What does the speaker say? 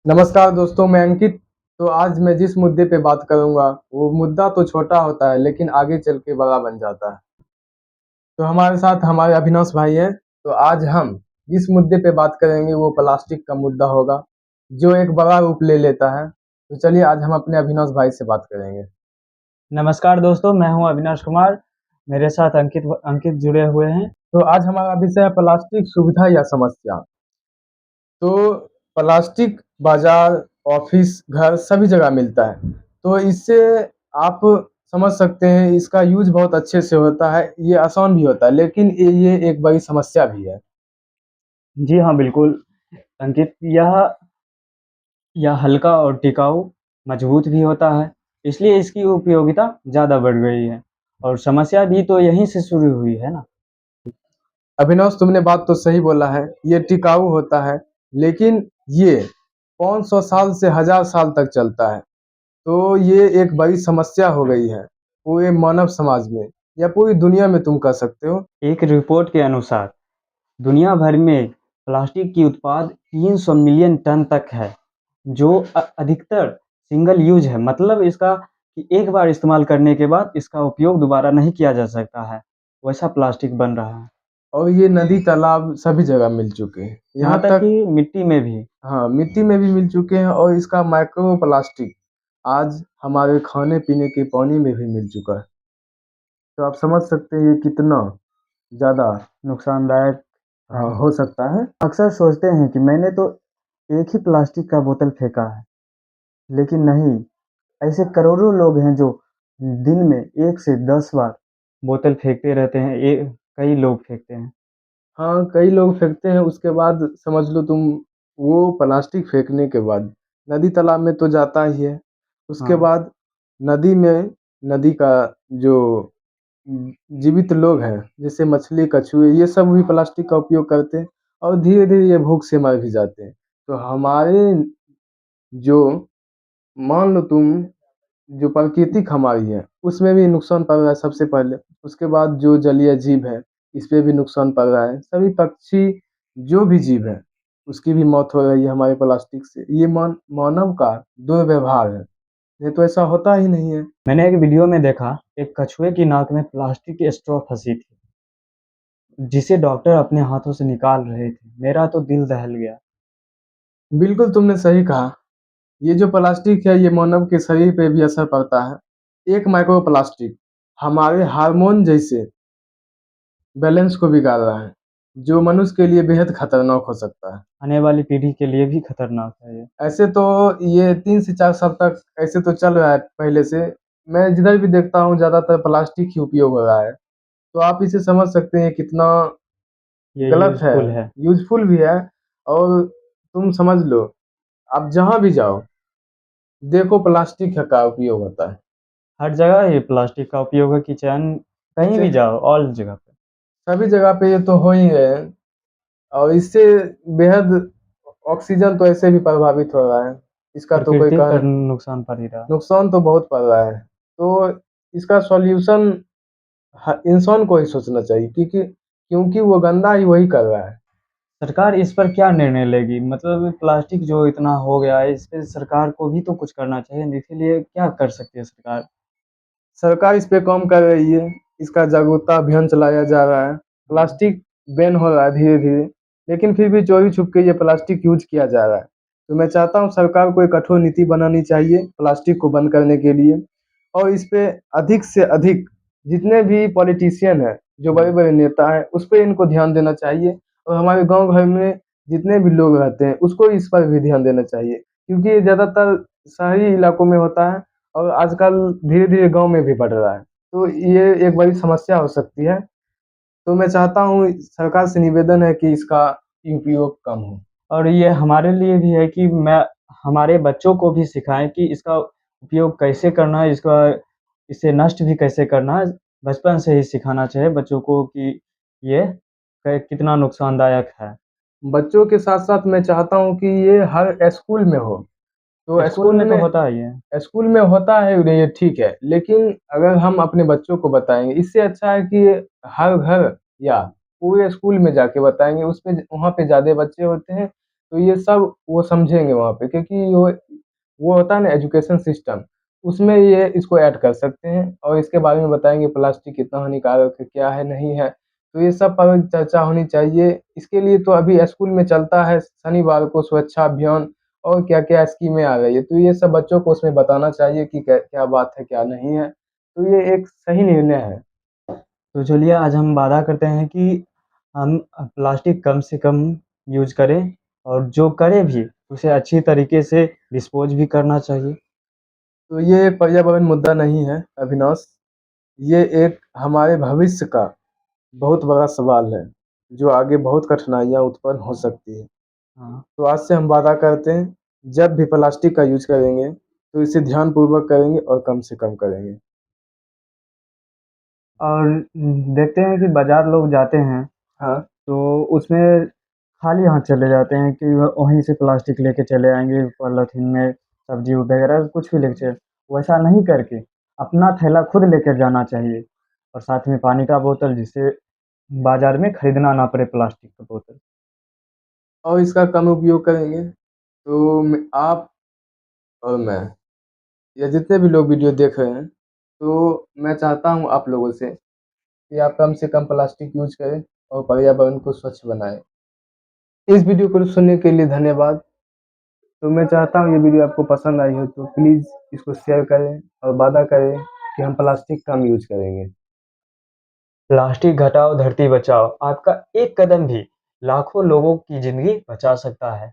नमस्कार दोस्तों, मैं अंकित। तो आज मैं जिस मुद्दे पे बात करूंगा वो मुद्दा तो छोटा होता है लेकिन आगे चल के बड़ा बन जाता है। तो हमारे साथ हमारे अविनाश भाई हैं। तो आज हम जिस मुद्दे पे बात करेंगे वो प्लास्टिक का मुद्दा होगा जो एक बड़ा रूप ले लेता है। तो चलिए आज हम अपने अविनाश भाई से बात करेंगे। नमस्कार दोस्तों, मैं हूं अविनाश कुमार। मेरे साथ अंकित अंकित जुड़े हुए हैं। तो आज हमारा विषय है प्लास्टिक सुविधा या समस्या। तो प्लास्टिक बाजार, ऑफिस, घर सभी जगह मिलता है। तो इससे आप समझ सकते हैं इसका यूज बहुत अच्छे से होता है, ये आसान भी होता है, लेकिन ये एक बड़ी समस्या भी है। जी हाँ, बिल्कुल अंकित, यह हल्का और टिकाऊ, मजबूत भी होता है, इसलिए इसकी उपयोगिता ज़्यादा बढ़ गई है। और समस्या भी तो यहीं से शुरू हुई है ना। अभिनव, तुमने बात तो सही बोला है, ये टिकाऊ होता है, लेकिन ये 500 साल से 1000 साल तक चलता है। तो ये एक बड़ी समस्या हो गई है पूरे मानव समाज में या पूरी दुनिया में, तुम कह सकते हो। एक रिपोर्ट के अनुसार दुनिया भर में प्लास्टिक की उत्पाद 300 मिलियन टन तक है, जो अधिकतर सिंगल यूज है। मतलब इसका कि एक बार इस्तेमाल करने के बाद इसका उपयोग दोबारा नहीं किया जा सकता है, वैसा प्लास्टिक बन रहा है। और ये नदी तालाब सभी जगह मिल चुके हैं, यहाँ यहाँ तक कि तक। मिट्टी में भी। हाँ, मिट्टी में भी मिल चुके हैं और इसका माइक्रो प्लास्टिक आज हमारे खाने पीने के पानी में भी मिल चुका है। तो आप समझ सकते हैं ये कितना ज़्यादा नुकसानदायक है। हाँ हो सकता है। अक्सर सोचते हैं कि मैंने तो एक ही प्लास्टिक का बोतल फेंका है, लेकिन नहीं, ऐसे करोड़ों लोग हैं जो दिन में 1 से 10 बार बोतल फेंकते रहते हैं। कई लोग फेंकते हैं। हाँ, कई लोग फेंकते हैं, उसके बाद समझ लो तुम, वो प्लास्टिक फेंकने के बाद नदी तालाब में तो जाता ही है। उसके हाँ, बाद नदी में, नदी का जो जीवित लोग हैं जैसे मछली, कछुए, ये सब भी प्लास्टिक का उपयोग करते हैं और धीरे धीरे ये भूख से मर भी जाते हैं। तो हमारे जो, मान लो तुम, जो प्राकृतिक हमारी है उसमें भी नुकसान पड़ रहा है सबसे पहले। उसके बाद जो जलीय जीव है इस पे भी नुकसान पड़ रहा है, सभी पक्षी, जो भी जीव है उसकी भी मौत हो रही है हमारे प्लास्टिक से। ये मानव का दुर्व्यवहार है, नहीं तो ऐसा होता ही नहीं है। मैंने एक वीडियो में देखा, एक कछुए की नाक में प्लास्टिक की स्ट्रॉ फंसी थी, जिसे डॉक्टर अपने हाथों से निकाल रहे थे। मेरा तो दिल दहल गया। बिल्कुल तुमने सही कहा। ये जो प्लास्टिक है ये मानव के शरीर पे भी असर पड़ता है। एक माइक्रो प्लास्टिक हमारे हार्मोन जैसे बैलेंस को बिगाड़ रहा है, जो मनुष्य के लिए बेहद खतरनाक हो सकता है। आने वाली पीढ़ी के लिए भी खतरनाक है ये। ऐसे तो ये 3 से 4 साल तक ऐसे तो चल रहा है पहले से। मैं जिधर भी देखता हूँ ज़्यादातर प्लास्टिक ही उपयोग हो रहा है। तो आप इसे समझ सकते हैं कितना ये गलत है, यूजफुल है। यूज़फुल भी है। और तुम समझ लो, आप जहाँ भी जाओ देखो प्लास्टिक का उपयोग होता है। हर जगह ये प्लास्टिक का उपयोग है। किचन, कहीं भी किचन, जाओ, ऑल जगह पे। सभी जगह पे ये तो हो ही है। और इससे बेहद ऑक्सीजन तो ऐसे भी प्रभावित हो रहा है, इसका तो कोई प्रकृति पर कहना, नुकसान पड़ ही रहा है। नुकसान तो बहुत पड़ रहा है। तो इसका सॉल्यूशन इंसान को ही सोचना चाहिए, क्योंकि वो गंदा ही वही कर रहा है। सरकार इस पर क्या निर्णय लेगी? मतलब प्लास्टिक जो इतना हो गया है, इस पे सरकार को भी तो कुछ करना चाहिए। इसके लिए क्या कर सकती है सरकार? सरकार इस पे काम कर रही है, इसका जागरूकता अभियान चलाया जा रहा है। प्लास्टिक बैन हो रहा है धीरे धीरे, लेकिन फिर भी चोरी छुप के ये प्लास्टिक यूज किया जा रहा है। तो मैं चाहता हूँ सरकार को एक कठोर नीति बनानी चाहिए प्लास्टिक को बंद करने के लिए। और इस पे अधिक से अधिक जितने भी पॉलिटिशियन है, जो बड़े हम्म। बड़े नेता है, उस पर इनको ध्यान देना चाहिए। और हमारे गांव घर में जितने भी लोग रहते हैं उसको इस पर भी ध्यान देना चाहिए, क्योंकि ये ज़्यादातर शहरी इलाकों में होता है और आजकल धीरे-धीरे गाँव में भी बढ़ रहा है। तो ये एक बड़ी समस्या हो सकती है। तो मैं चाहता हूँ, सरकार से निवेदन है कि इसका उपयोग कम हो। और ये हमारे लिए भी है कि मैं हमारे बच्चों को भी सिखाएं कि इसका उपयोग कैसे करना है, इसका इसे नष्ट भी कैसे करना है। बचपन से ही सिखाना चाहिए बच्चों को कि ये कितना नुकसानदायक है। बच्चों के साथ-साथ मैं चाहता हूँ कि ये हर स्कूल में हो। तो स्कूल में तो स्कूल होता ही है। में होता है ये ठीक है, लेकिन अगर हम अपने बच्चों को बताएँगे, इससे अच्छा है कि हर घर या पूरे स्कूल में जाके बताएँगे, उसपे वहाँ पे ज़्यादा बच्चे होते हैं, तो ये सब वो समझेंगे वहाँ पे, क्योंकि वो होता है ना एजुकेशन सिस्टम, उसमें ये इसको ऐड कर सकते हैं और इसके बारे में बताएँगे प्लास्टिक कितना हानिकारक है, क्या है, नहीं है। तो ये सब पर चर्चा होनी चाहिए। इसके लिए तो अभी स्कूल में चलता है शनिवार को स्वच्छता अभियान और क्या-क्या स्कीमें आ गई है। तो ये सब बच्चों को उसमें बताना चाहिए कि क्या बात है, क्या नहीं है। तो ये एक सही निर्णय है। तो चलिए आज हम वादा करते हैं कि हम प्लास्टिक कम से कम यूज़ करें और जो करें भी उसे अच्छी तरीके से डिस्पोज़ भी करना चाहिए। तो ये एक पर्यावरण मुद्दा नहीं है अविनाश, ये एक हमारे भविष्य का बहुत बड़ा सवाल है, जो आगे बहुत कठिनाइयाँ उत्पन्न हो सकती हैं। हाँ। तो आज से हम वादा करते हैं, जब भी प्लास्टिक का यूज़ करेंगे, तो इसे ध्यानपूर्वक करेंगे और कम से कम करेंगे। और देखते हैं कि बाज़ार लोग जाते हैं हाँ, तो उसमें खाली हाथ चले जाते हैं कि वहीं से प्लास्टिक लेके चले आएँगे पॉलीथीन में सब्ज़ी वगैरह कुछ भी लेके वैसा नहीं करके अपना थैला खुद लेकर जाना चाहिए और साथ में पानी का बोतल जिससे बाज़ार में खरीदना ना पड़े प्लास्टिक का बोतल। और इसका कम उपयोग करेंगे, तो आप और मैं या जितने भी लोग वीडियो देख रहे हैं, तो मैं चाहता हूँ आप लोगों से कि आप कम से कम प्लास्टिक यूज़ करें और पर्यावरण को स्वच्छ बनाएँ। इस वीडियो को सुनने के लिए धन्यवाद। तो मैं चाहता हूँ ये वीडियो आपको पसंद आई हो तो प्लीज़ इसको शेयर करें और वादा करें कि हम प्लास्टिक कम यूज़ करेंगे। प्लास्टिक घटाओ धरती बचाओ आपका एक कदम भी लाखों लोगों की ज़िंदगी बचा सकता है।